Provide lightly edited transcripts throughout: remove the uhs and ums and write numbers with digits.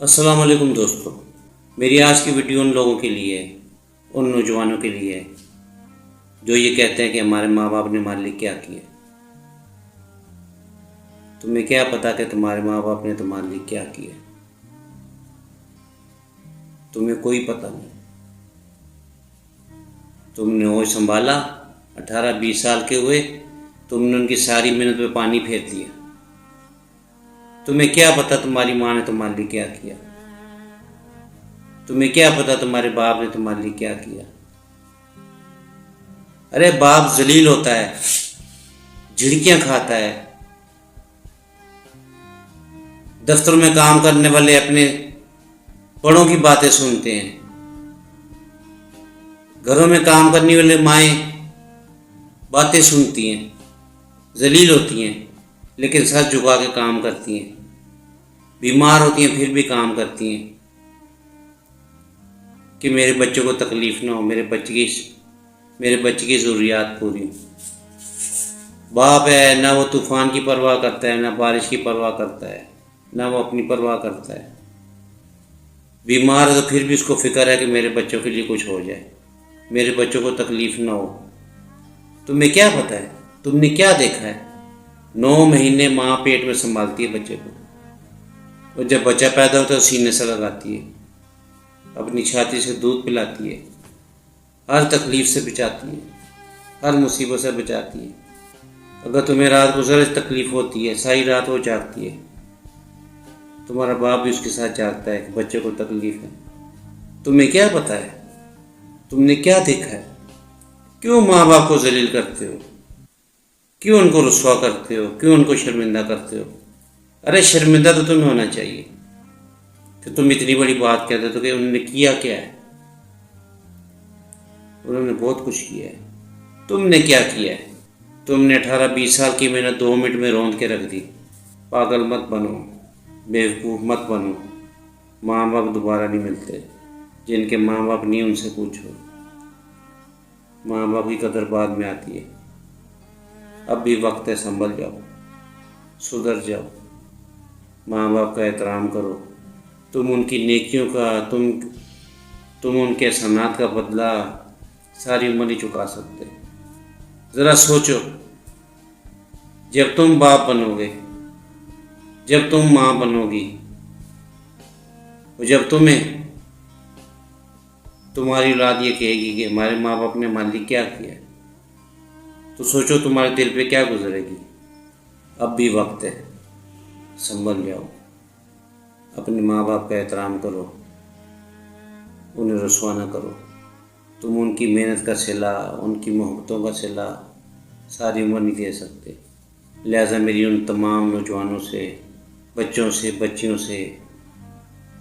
السلام علیکم دوستو، میری آج کی ویڈیو ان لوگوں کے لیے ہے، ان نوجوانوں کے لیے ہے جو یہ کہتے ہیں کہ ہمارے ماں باپ نے ہمارے لیے کیا کیا۔ تمہیں کیا پتا کہ تمہارے ماں باپ نے تمہارے لیے کیا کیا؟ تمہیں کوئی پتہ نہیں۔ تم نے ہوش سنبھالا، 18-20 سال کے ہوئے، تم نے ان کی ساری محنت پہ پانی پھیر دیا۔ تمہیں کیا پتا تمہاری ماں نے تمہارے لیے کیا کیا؟ تمہیں کیا پتا تمہارے باپ نے تمہارے لیے کیا کیا؟ ارے باپ ذلیل ہوتا ہے، جھڑکیاں کھاتا ہے، دفتر میں کام کرنے والے اپنے بڑوں کی باتیں سنتے ہیں، گھروں میں کام کرنے والے مائیں باتیں سنتی ہیں، ذلیل ہوتی ہیں لیکن سر جھکا کے کام کرتی ہیں، بیمار ہوتی ہیں پھر بھی کام کرتی ہیں کہ میرے بچوں کو تکلیف نہ ہو، میرے بچے کی ضروریات پوری ہو۔ باپ ہے، نہ وہ طوفان کی پرواہ کرتا ہے، نہ بارش کی پرواہ کرتا ہے، نہ وہ اپنی پرواہ کرتا ہے۔ بیمار ہے تو پھر بھی اس کو فکر ہے کہ میرے بچوں کے لیے کچھ ہو جائے، میرے بچوں کو تکلیف نہ ہو۔ تمہیں کیا پتہ ہے؟ تم نے کیا دیکھا ہے؟ 9 مہینے ماں پیٹ میں سنبھالتی ہے بچے کو، اور جب بچہ پیدا ہوتا ہے تو سینے سے لگاتی ہے، اپنی چھاتی سے دودھ پلاتی ہے، ہر تکلیف سے بچاتی ہے، ہر مصیبت سے بچاتی ہے۔ اگر تمہیں رات کو ذرا تکلیف ہوتی ہے، ساری رات وہ جاگتی ہے، تمہارا باپ بھی اس کے ساتھ جاگتا ہے کہ بچے کو تکلیف ہے۔ تمہیں کیا پتہ ہے؟ تم نے کیا دیکھا ہے؟ کیوں ماں باپ کو ذلیل کرتے ہو؟ کیوں ان کو رسوا کرتے ہو؟ کیوں ان کو شرمندہ کرتے ہو؟ ارے شرمندہ تو تمہیں ہونا چاہیے کہ تم اتنی بڑی بات کہتے ہو کہ انہوں نے کیا کیا ہے۔ انہوں نے بہت کچھ کیا ہے، تم نے کیا کیا ہے؟ تم نے 18-20 سال کی محنت 2 منٹ میں روند کے رکھ دی۔ پاگل مت بنو، بیوقوف مت بنو۔ ماں باپ دوبارہ نہیں ملتے، جن کے ماں باپ نہیں ان سے پوچھو۔ ماں باپ کی قدر بعد میں آتی ہے، اب بھی وقت ہے، سنبھل جاؤ، سدھر جاؤ، ماں باپ کا احترام کرو۔ تم ان کی نیکیوں کا، تم ان کے احسانات کا بدلہ ساری عمر نہیں چکا سکتے۔ ذرا سوچو، جب تم باپ بنو گے، جب تم ماں بنو گی، اور جب تمہاری اولاد یہ کہے گی کہ ہمارے ماں باپ نے ہمارے لیے کیا کیا، تو سوچو تمہارے دل پہ کیا گزرے گی۔ اب بھی وقت ہے، سنبھل جاؤ، اپنے ماں باپ کا احترام کرو، انہیں رسوا نہ کرو۔ تم ان کی محنت کا صلہ، ان کی محبتوں کا صلہ ساری عمر نہیں دے سکتے۔ لہٰذا میری ان تمام نوجوانوں سے، بچوں سے، بچیوں سے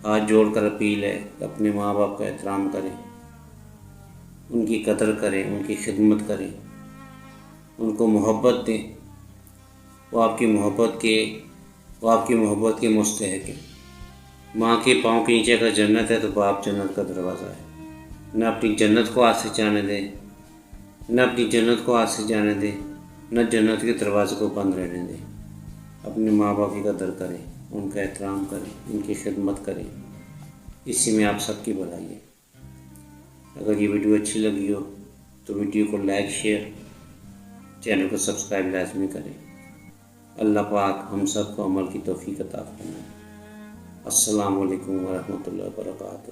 ہاتھ جوڑ کر اپیل ہے کہ اپنے ماں باپ کا احترام کریں، ان کی قدر کریں، ان کی خدمت کریں، ان کو محبت دیں۔ وہ آپ کی محبت کے مستحق ہیں۔ ماں کے پاؤں کے نیچے اگر جنت ہے تو باپ جنت کا دروازہ ہے۔ نہ اپنی جنت کو ہاتھ سے جانے دیں، نہ جنت کے دروازے کو بند رہنے دیں۔ اپنے ماں باپ کی قدر کریں، ان کا احترام کریں، ان کی خدمت کریں، اسی میں آپ سب کی بھلائی ہے۔ اگر یہ ویڈیو اچھی لگی ہو تو ویڈیو کو لائک، شیئر، چینل کو سبسکرائب لازمی کریں۔ اللہ پاک ہم سب کو عمل کی توفیق عطا فرمائے۔ السلام علیکم ورحمۃ اللہ وبرکاتہ۔